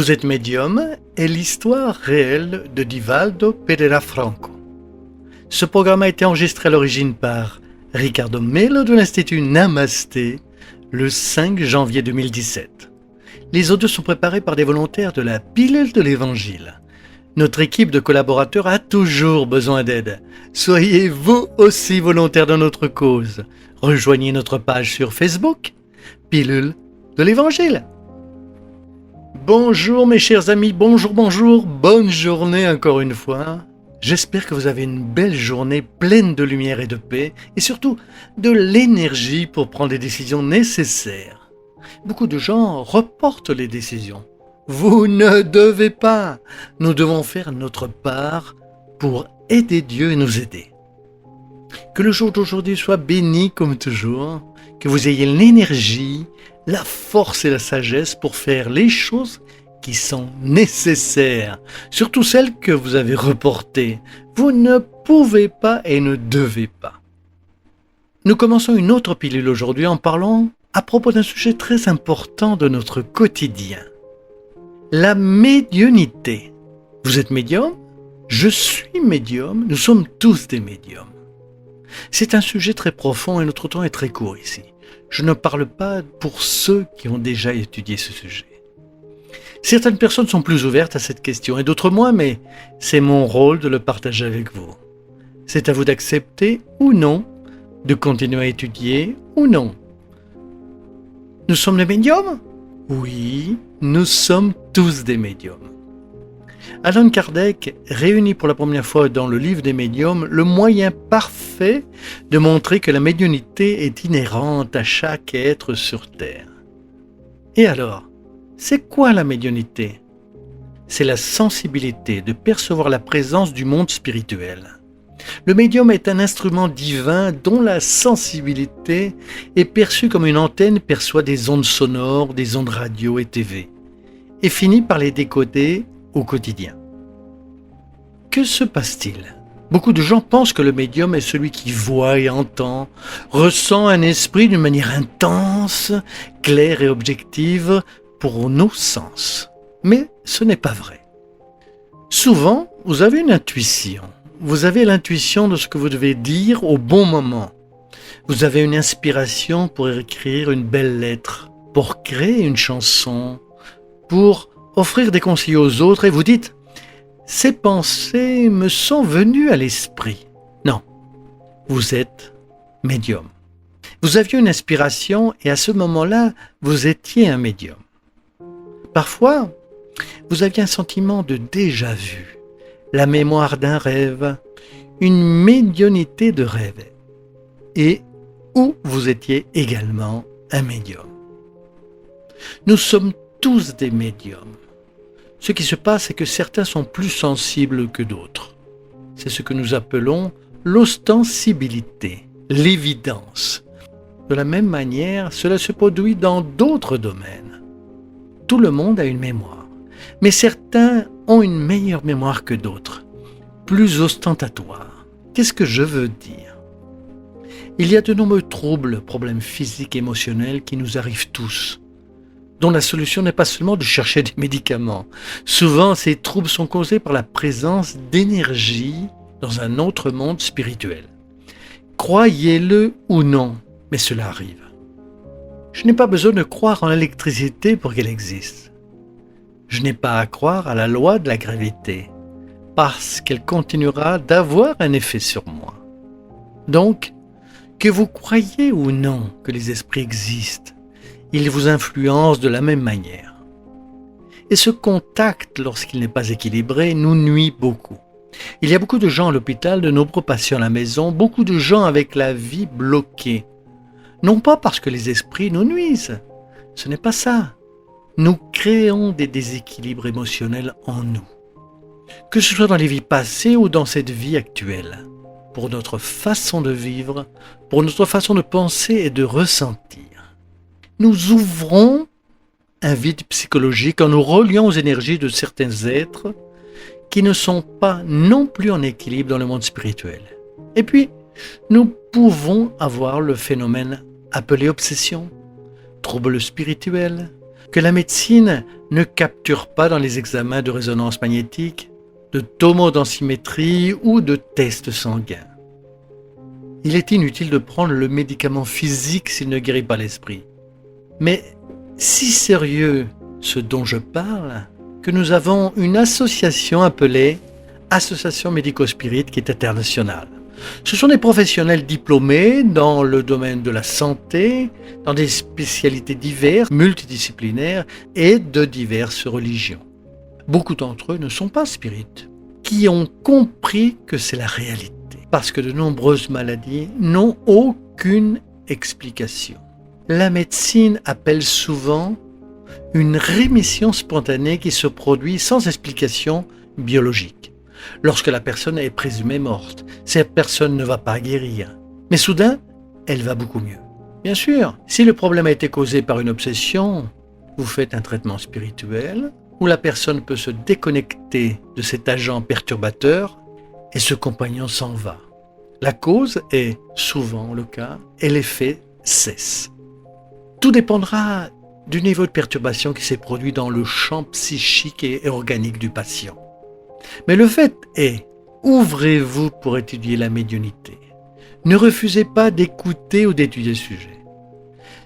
Vous êtes médium est l'histoire réelle de Divaldo Pereira Franco. Ce programme a été enregistré à l'origine par Ricardo Melo de l'Institut Namasté le 5 janvier 2017. Les audios sont préparés par des volontaires de la Pilule de l'Évangile. Notre équipe de collaborateurs a toujours besoin d'aide. Soyez vous aussi volontaires de notre cause. Rejoignez notre page sur Facebook, Pilule de l'Évangile. Bonjour mes chers amis, bonjour, bonne journée encore une fois. J'espère que vous avez une belle journée pleine de lumière et de paix, et surtout de l'énergie pour prendre les décisions nécessaires. Beaucoup de gens reportent les décisions. Vous ne devez pas. Nous devons faire notre part pour aider Dieu et nous aider. Que le jour d'aujourd'hui soit béni comme toujours, que vous ayez l'énergie, la force et la sagesse pour faire les choses qui sont nécessaires, surtout celles que vous avez reportées. Vous ne pouvez pas et ne devez pas. Nous commençons une autre pilule aujourd'hui en parlant à propos d'un sujet très important de notre quotidien. La médiumnité. Vous êtes médium ? Je suis médium, nous sommes tous des médiums. C'est un sujet très profond et notre temps est très court ici. Je ne parle pas pour ceux qui ont déjà étudié ce sujet. Certaines personnes sont plus ouvertes à cette question et d'autres moins, mais c'est mon rôle de le partager avec vous. C'est à vous d'accepter ou non, de continuer à étudier ou non. Nous sommes des médiums ? Oui, nous sommes tous des médiums. Allan Kardec réunit pour la première fois dans le livre des médiums le moyen parfait de montrer que la médiumnité est inhérente à chaque être sur Terre. Et alors, c'est quoi la médiumnité ? C'est la sensibilité de percevoir la présence du monde spirituel. Le médium est un instrument divin dont la sensibilité est perçue comme une antenne perçoit des ondes sonores, des ondes radio et TV, et finit par les décoder au quotidien. Que se passe-t-il ? Beaucoup de gens pensent que le médium est celui qui voit et entend, ressent un esprit d'une manière intense, claire et objective pour nos sens. Mais ce n'est pas vrai. Souvent, vous avez une intuition. Vous avez l'intuition de ce que vous devez dire au bon moment. Vous avez une inspiration pour écrire une belle lettre, pour créer une chanson, pour offrir des conseils aux autres et vous dites « Ces pensées me sont venues à l'esprit ». Non, vous êtes médium. Vous aviez une inspiration et à ce moment-là, vous étiez un médium. Parfois, vous aviez un sentiment de déjà-vu, la mémoire d'un rêve, une médiumnité de rêve, et où vous étiez également un médium. Nous sommes tous des médiums. Ce qui se passe, c'est que certains sont plus sensibles que d'autres. C'est ce que nous appelons l'ostensibilité, l'évidence. De la même manière, cela se produit dans d'autres domaines. Tout le monde a une mémoire, mais certains ont une meilleure mémoire que d'autres, plus ostentatoire. Qu'est-ce que je veux dire ? Il y a de nombreux troubles, problèmes physiques et émotionnels qui nous arrivent tous, dont la solution n'est pas seulement de chercher des médicaments. Souvent, ces troubles sont causés par la présence d'énergie dans un autre monde spirituel. Croyez-le ou non, mais cela arrive. Je n'ai pas besoin de croire en l'électricité pour qu'elle existe. Je n'ai pas à croire à la loi de la gravité, parce qu'elle continuera d'avoir un effet sur moi. Donc, que vous croyez ou non que les esprits existent, ils vous influencent de la même manière. Et ce contact, lorsqu'il n'est pas équilibré, nous nuit beaucoup. Il y a beaucoup de gens à l'hôpital, de nombreux patients à la maison, beaucoup de gens avec la vie bloquée. Non pas parce que les esprits nous nuisent, ce n'est pas ça. Nous créons des déséquilibres émotionnels en nous. Que ce soit dans les vies passées ou dans cette vie actuelle, pour notre façon de vivre, pour notre façon de penser et de ressentir. Nous ouvrons un vide psychologique en nous reliant aux énergies de certains êtres qui ne sont pas non plus en équilibre dans le monde spirituel. Et puis, nous pouvons avoir le phénomène appelé obsession, trouble spirituel, que la médecine ne capture pas dans les examens de résonance magnétique, de tomodensitométrie ou de tests sanguins. Il est inutile de prendre le médicament physique s'il ne guérit pas l'esprit. Mais si sérieux ce dont je parle, que nous avons une association appelée Association Médico-Spirit qui est internationale. Ce sont des professionnels diplômés dans le domaine de la santé, dans des spécialités diverses, multidisciplinaires et de diverses religions. Beaucoup d'entre eux ne sont pas spirites, qui ont compris que c'est la réalité, parce que de nombreuses maladies n'ont aucune explication. La médecine appelle souvent une rémission spontanée qui se produit sans explication biologique. Lorsque la personne est présumée morte, cette personne ne va pas guérir. Mais soudain, elle va beaucoup mieux. Bien sûr, si le problème a été causé par une obsession, vous faites un traitement spirituel où la personne peut se déconnecter de cet agent perturbateur et ce compagnon s'en va. La cause est souvent le cas et l'effet cesse. Tout dépendra du niveau de perturbation qui s'est produit dans le champ psychique et organique du patient. Mais le fait est, ouvrez-vous pour étudier la médiumnité. Ne refusez pas d'écouter ou d'étudier le sujet.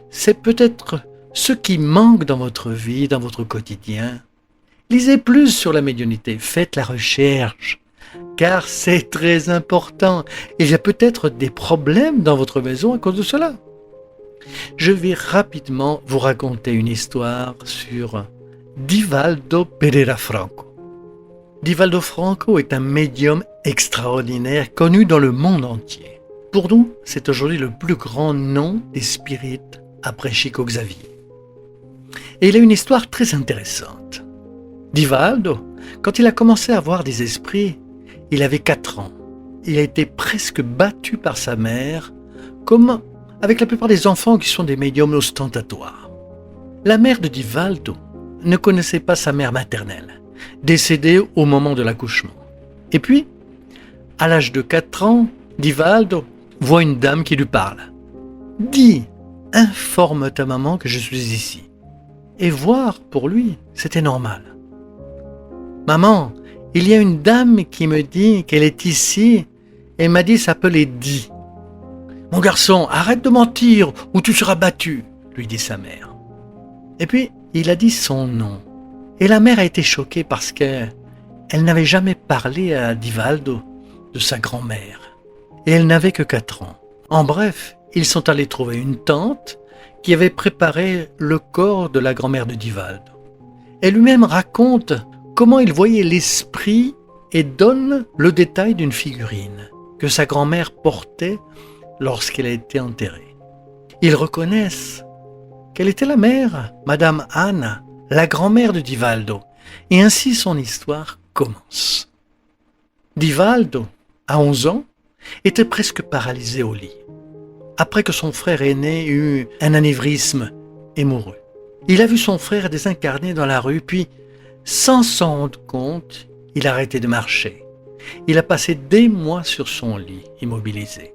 C'est peut-être ce qui manque dans votre vie, dans votre quotidien. Lisez plus sur la médiumnité, faites la recherche, car c'est très important. Il y a peut-être des problèmes dans votre maison à cause de cela. Je vais rapidement vous raconter une histoire sur Divaldo Pereira Franco. Divaldo Franco est un médium extraordinaire connu dans le monde entier. Pour nous, c'est aujourd'hui le plus grand nom des spirites après Chico Xavier. Et il a une histoire très intéressante. Divaldo, quand il a commencé à voir des esprits, il avait 4 ans. Il a été presque battu par sa mère, comme avec la plupart des enfants qui sont des médiums ostentatoires. La mère de Divaldo ne connaissait pas sa mère maternelle, décédée au moment de l'accouchement. Et puis, à l'âge de 4 ans, Divaldo voit une dame qui lui parle. « Dis, informe ta maman que je suis ici. » Et voir, pour lui, c'était normal. « Maman, il y a une dame qui me dit qu'elle est ici et m'a dit s'appeler Di. »« Mon garçon, arrête de mentir ou tu seras battu, » lui dit sa mère. Et puis, il a dit son nom. Et la mère a été choquée parce qu'elle n'avait jamais parlé à Divaldo de sa grand-mère. Et elle n'avait que 4 ans. En bref, ils sont allés trouver une tante qui avait préparé le corps de la grand-mère de Divaldo. Elle lui-même raconte comment il voyait l'esprit et donne le détail d'une figurine que sa grand-mère portait lorsqu'elle a été enterrée. Ils reconnaissent qu'elle était la mère, Madame Anna, la grand-mère de Divaldo, et ainsi son histoire commence. Divaldo, à 11 ans, était presque paralysé au lit, après que son frère aîné eut un anévrisme et mourut. Il a vu son frère désincarner dans la rue, puis, sans s'en rendre compte, il a arrêté de marcher. Il a passé des mois sur son lit, immobilisé.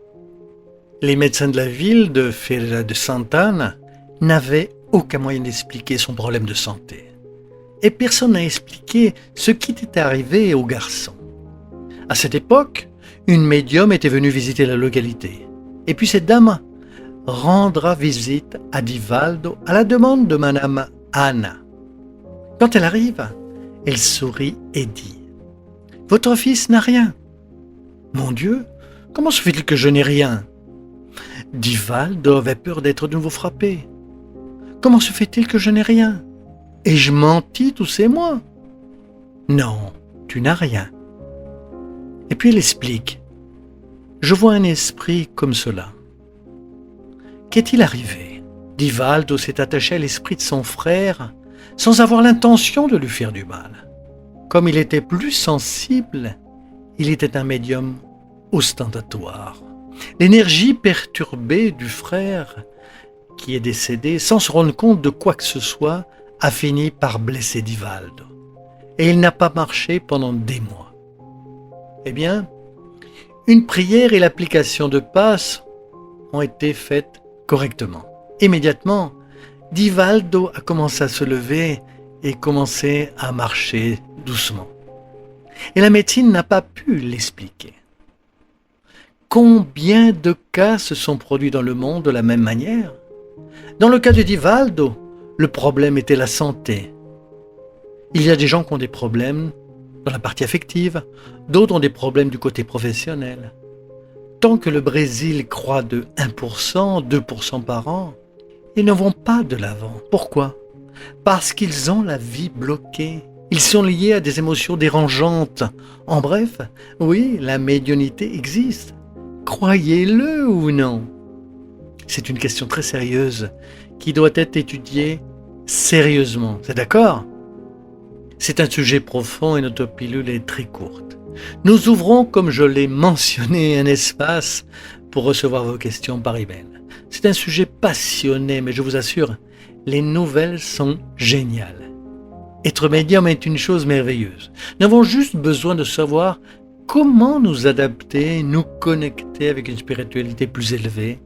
Les médecins de la ville de Feira de Santana n'avaient aucun moyen d'expliquer son problème de santé. Et personne n'a expliqué ce qui était arrivé au garçon. À cette époque, une médium était venue visiter la localité. Et puis cette dame rendra visite à Divaldo à la demande de Madame Anna. Quand elle arrive, elle sourit et dit « Votre fils n'a rien. »« Mon Dieu, comment se fait-il que je n'ai rien ?» Divaldo avait peur d'être de nouveau frappé. « Comment se fait-il que je n'ai rien? Ai-je menti tous ces mois? »« Non, tu n'as rien. » Et puis elle explique « Je vois un esprit comme cela. » Qu'est-il arrivé? Divaldo s'est attaché à l'esprit de son frère sans avoir l'intention de lui faire du mal. Comme il était plus sensible, il était un médium ostentatoire. L'énergie perturbée du frère qui est décédé, sans se rendre compte de quoi que ce soit, a fini par blesser Divaldo. Et il n'a pas marché pendant des mois. Eh bien, une prière et l'application de passe ont été faites correctement. Immédiatement, Divaldo a commencé à se lever et commencé à marcher doucement. Et la médecine n'a pas pu l'expliquer. Combien de cas se sont produits dans le monde de la même manière? Dans le cas de Divaldo, le problème était la santé. Il y a des gens qui ont des problèmes dans la partie affective, d'autres ont des problèmes du côté professionnel. Tant que le Brésil croît de 1%, 2% par an, ils ne vont pas de l'avant. Pourquoi? Parce qu'ils ont la vie bloquée. Ils sont liés à des émotions dérangeantes. En bref, oui, la médiumnité existe. Croyez-le ou non? C'est une question très sérieuse qui doit être étudiée sérieusement. C'est d'accord? C'est un sujet profond et notre pilule est très courte. Nous ouvrons, comme je l'ai mentionné, un espace pour recevoir vos questions par email. C'est un sujet passionné, mais je vous assure, les nouvelles sont géniales. Être médium est une chose merveilleuse. Nous avons juste besoin de savoir comment nous adapter, nous connecter avec une spiritualité plus élevée,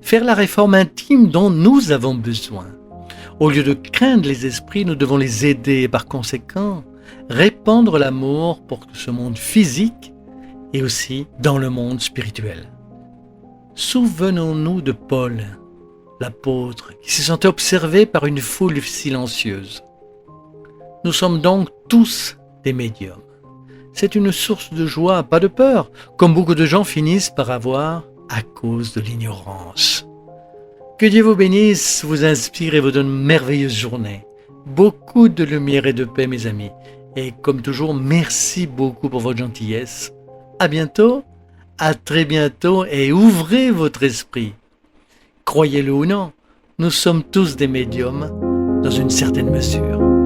faire la réforme intime dont nous avons besoin. Au lieu de craindre les esprits, nous devons les aider et par conséquent, répandre l'amour pour ce monde physique et aussi dans le monde spirituel. Souvenons-nous de Paul, l'apôtre, qui se sentait observé par une foule silencieuse. Nous sommes donc tous des médiums. C'est une source de joie, pas de peur, comme beaucoup de gens finissent par avoir à cause de l'ignorance. Que Dieu vous bénisse, vous inspire et vous donne une merveilleuse journée. Beaucoup de lumière et de paix, mes amis. Et comme toujours, merci beaucoup pour votre gentillesse. À bientôt, à très bientôt et ouvrez votre esprit. Croyez-le ou non, nous sommes tous des médiums dans une certaine mesure.